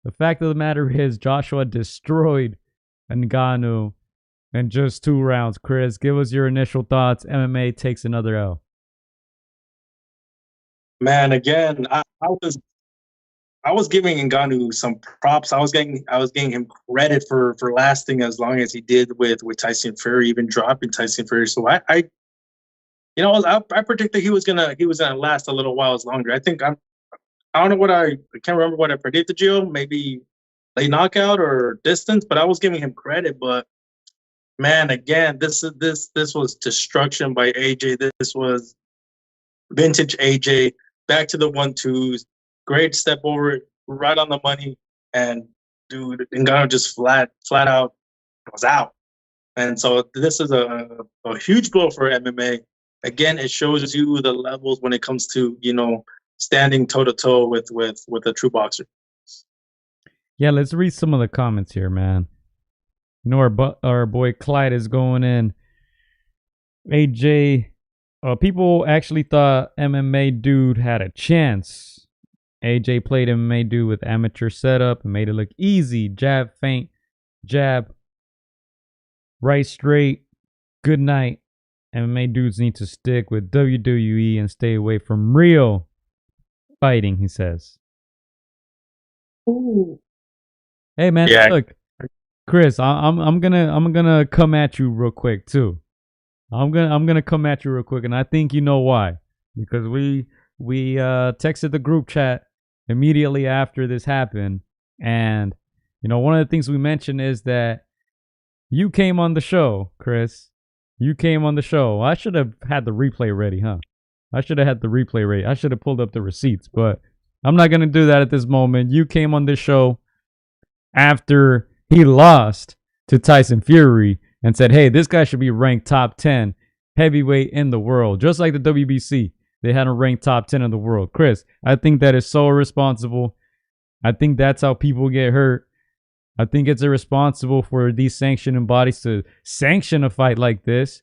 The fact of the matter is, Joshua destroyed Ngannou in just 2 rounds. Chris, give us your initial thoughts. MMA takes another L. Man, again, I was giving Ngannou some props. I was getting him credit for lasting as long as he did with Tyson Fury, even dropping Tyson Fury. So I predicted he was gonna last a little while longer. I don't know I can't remember what I predicted, Gio. Maybe late knockout or distance, but I was giving him credit. But man, again, this was destruction by AJ. This was vintage AJ. Back to the 1-2s. Great step over, right on the money, and dude, Ngannou just flat out was out. And so this is a huge blow for MMA. Again, it shows you the levels when it comes to standing toe to toe with a true boxer. Yeah, let's read some of the comments here, man. You know, our boy Clyde is going in. AJ, people actually thought MMA dude had a chance. AJ played MMA dude with amateur setup and made it look easy. Jab, feint, jab, right straight. Good night. MMA dudes need to stick with WWE and stay away from real fighting, he says. Ooh. Hey man, Yeah. look, Chris, I'm gonna come at you real quick too. I'm gonna come at you real quick, and I think you know why. Because we texted the group chat immediately after this happened, and one of the things we mentioned is that you came on the show, Chris. You came on the show. I should have had the replay ready, huh? I should have had the replay ready. I should have pulled up the receipts, but I'm not gonna do that at this moment. You came on this show after he lost to Tyson Fury and said, hey, this guy should be ranked top 10 heavyweight in the world. Just like the WBC, they had him ranked top 10 in the world. Chris, I think that is so irresponsible. I think that's how people get hurt. I think it's irresponsible for these sanctioning bodies to sanction a fight like this.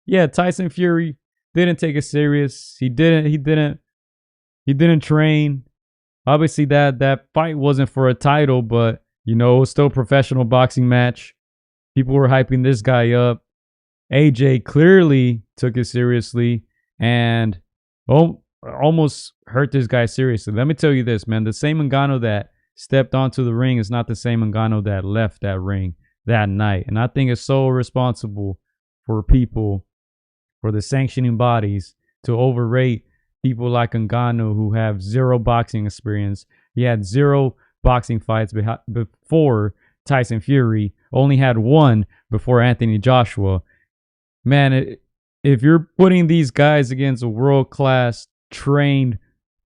Yeah, Tyson Fury didn't take it serious. He didn't train. Obviously that fight wasn't for a title, but it was still a professional boxing match. People were hyping this guy up. AJ clearly took it seriously and almost hurt this guy seriously. Let me tell you this, man. The same Ngannou that stepped onto the ring is not the same Ngannou that left that ring that night. And I think it's so irresponsible for people, for the sanctioning bodies, to overrate people like Ngannou who have zero boxing experience. He had zero boxing fights before Tyson Fury, only had one before Anthony Joshua. Man, if you're putting these guys against a world-class trained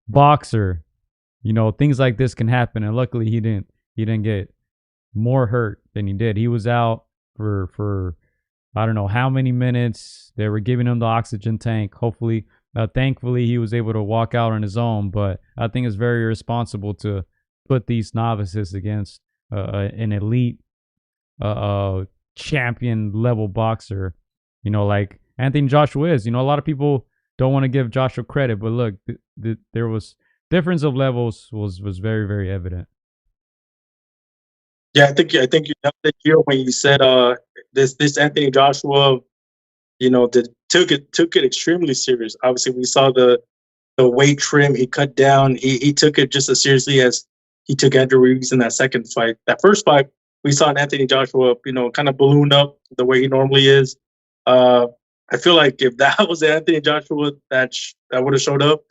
boxer, things like this can happen. And luckily he didn't get more hurt than he did. He was out for I don't know how many minutes. They were giving him the oxygen tank. Thankfully he was able to walk out on his own, but I think it's very irresponsible to put these novices against an elite champion level boxer, like Anthony Joshua is. A lot of people don't want to give Joshua credit, but look, there was difference of levels was very, very evident. Yeah, I think you nailed it here when you said this Anthony Joshua, took it extremely serious. Obviously, we saw the weight trim he cut down. He took it just as seriously as he took Andrew Reeves in that second fight. That first fight, we saw Anthony Joshua, kind of balloon up the way he normally is. I feel like if that was Anthony Joshua that would have showed up,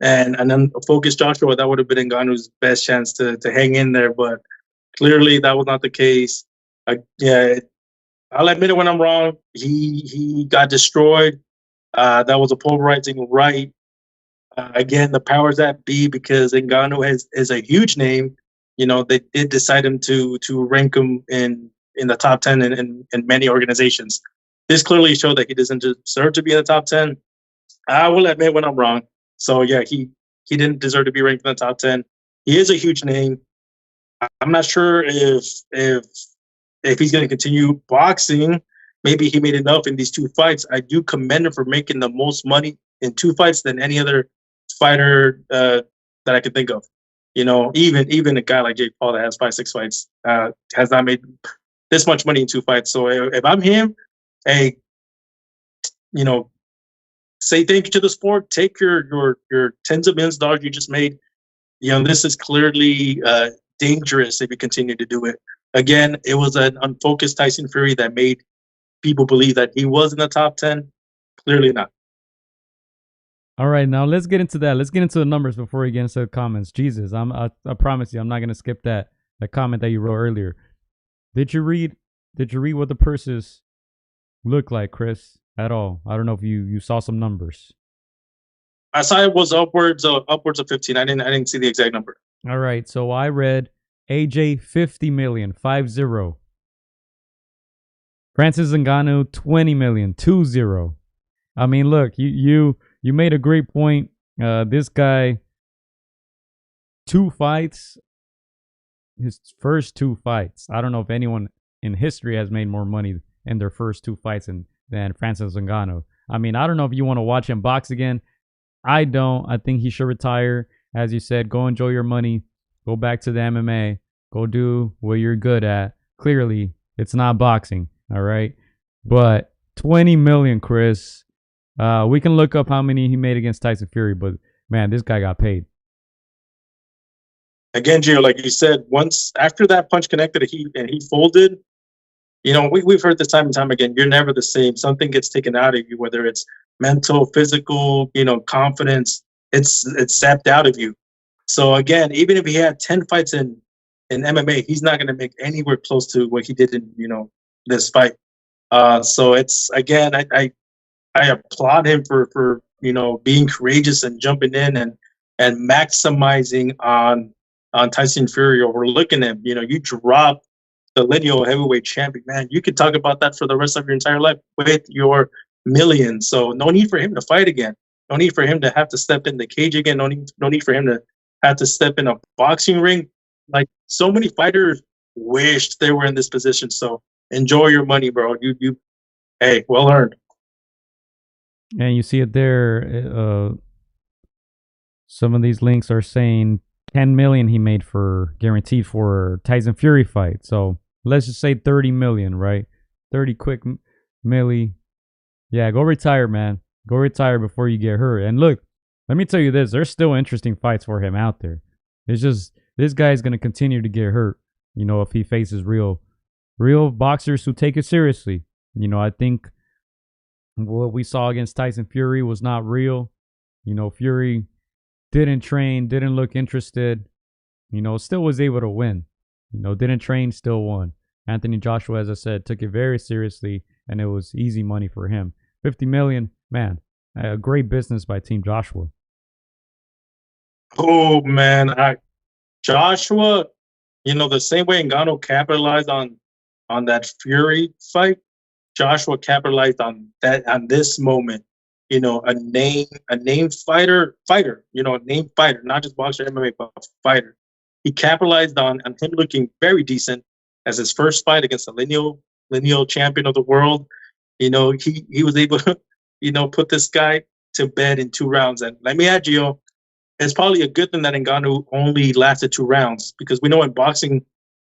and then focused Joshua, that would have been Ngannou's best chance to hang in there. But clearly, that was not the case. Yeah, I'll admit it when I'm wrong. He got destroyed. That was a polarizing right. Again, the powers that be, because Ngannou is a huge name. They did decide him to rank him in the top 10 in many organizations. This clearly showed that he doesn't deserve to be in the top 10. I will admit when I'm wrong. So yeah, he didn't deserve to be ranked in the top 10. He is a huge name. I'm not sure if he's going to continue boxing. Maybe he made enough in these 2 fights. I do commend him for making the most money in 2 fights than any other fighter that I could think of. Even a guy like Jake Paul that has 5-6 fights has not made this much money in 2 fights. So if I'm him, hey, say thank you to the sport. Take your tens of millions of dollars you just made. This is clearly dangerous if you continue to do it. Again, it was an unfocused Tyson Fury that made people believe that he was in the top 10. Clearly not. All right, now let's get into that. Let's get into the numbers before we get into the comments. Jesus, I promise you, I'm not gonna skip that comment that you wrote earlier. Did you read what the purses look like, Chris? At all? I don't know if you saw some numbers. I saw it was upwards of 15. I didn't see the exact number. All right, so I read AJ 50 million, 50. Francis Ngannou 20 million, 20. I mean, look, you made a great point. This guy, 2 fights, his first 2 fights. I don't know if anyone in history has made more money in their first 2 fights than Francis Ngannou. I mean, I don't know if you want to watch him box again. I don't. I think he should retire. As you said, go enjoy your money. Go back to the MMA. Go do what you're good at. Clearly, it's not boxing. All right. But 20 million, Chris. We can look up how many he made against Tyson Fury, but man, this guy got paid. Again, Gio, like you said, once after that punch connected, he folded. We've heard this time and time again. You're never the same. Something gets taken out of you, whether it's mental, physical, confidence. It's sapped out of you. So again, even if he had 10 fights in MMA, he's not going to make anywhere close to what he did in this fight. So it's again, I applaud him for being courageous and jumping in and maximizing on Tyson Fury, overlooking him. You drop the lineal heavyweight champion, man. You could talk about that for the rest of your entire life with your millions. So no need for him to fight again. No need for him to have to step in the cage again. No need for him to have to step in a boxing ring. Like so many fighters wished they were in this position. So enjoy your money, bro. Hey, well earned. And you see it there. Some of these links are saying 10 million he made for guaranteed for Tyson Fury fight. So let's just say 30 million, right? 30 quick milli. Yeah, go retire, man. Go retire before you get hurt. And look, let me tell you this. There's still interesting fights for him out there. It's just this guy's going to continue to get hurt, if he faces real boxers who take it seriously. I think what we saw against Tyson Fury was not real. Fury didn't train, didn't look interested, still was able to win. Didn't train, still won. Anthony Joshua, as I said, took it very seriously, and it was easy money for him. 50 million, man, a great business by Team Joshua. Oh, man. Joshua, the same way Ngannou capitalized on that Fury fight, Joshua capitalized on this moment. A named fighter, a named fighter, not just boxer, MMA, but fighter. He capitalized on him looking very decent as his first fight against the lineal champion of the world. He was able to, put this guy to bed in 2 rounds. And let me add, Gio, it's probably a good thing that Ngannou only lasted 2 rounds, because we know in boxing,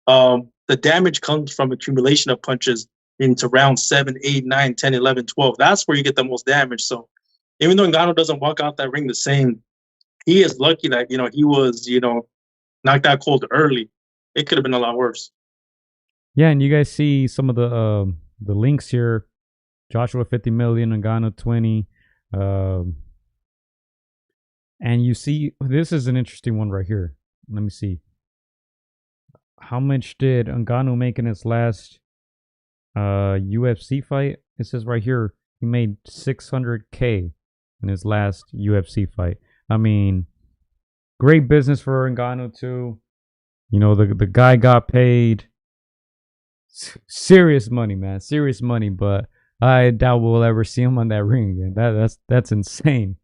the damage comes from accumulation of punches into round 7, 8, 9, 10, 11, 12. That's where you get the most damage. So even though Ngannou doesn't walk out that ring the same, he is lucky that, he was, knocked out cold early. It could have been a lot worse. Yeah, and you guys see some of the links here. Joshua 50 million, Ngannou 20. And you see, this is an interesting one right here. Let me see. How much did Ngannou make in his last UFC fight? It says right here he made $600K in his last UFC fight. I mean, great business for Ngannou too. The guy got paid serious money, man, serious money. But I doubt we'll ever see him on that ring again. That's insane.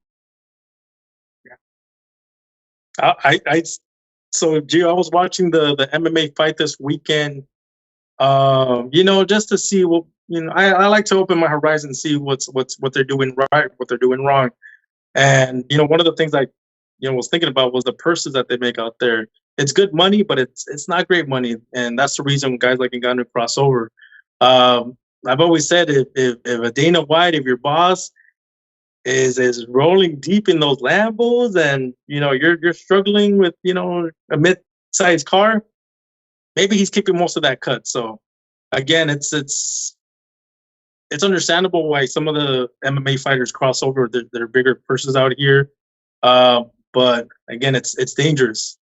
So Gio, I was watching the MMA fight this weekend. Just to see what I like to open my horizon and see what they're doing right, what they're doing wrong. And one of the things was thinking about was the purses that they make out there. It's good money, but it's not great money, and that's the reason guys like Ngannou cross over. I've always said if a Dana White, if your boss is rolling deep in those Lambos, and you're struggling with a mid-sized car, maybe he's keeping most of that cut. So again, it's understandable why some of the MMA fighters cross over. They're bigger purses out here, but again, it's dangerous.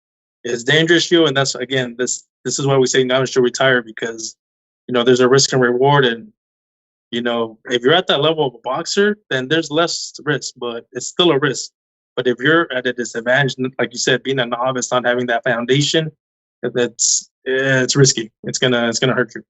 It's dangerous, and that's again this is why we say Ngannou should retire, because there's a risk and reward, and if you're at that level of a boxer, then there's less risk, but it's still a risk. But if you're at a disadvantage, like you said, being a novice, not having that foundation, it's risky. It's gonna hurt you.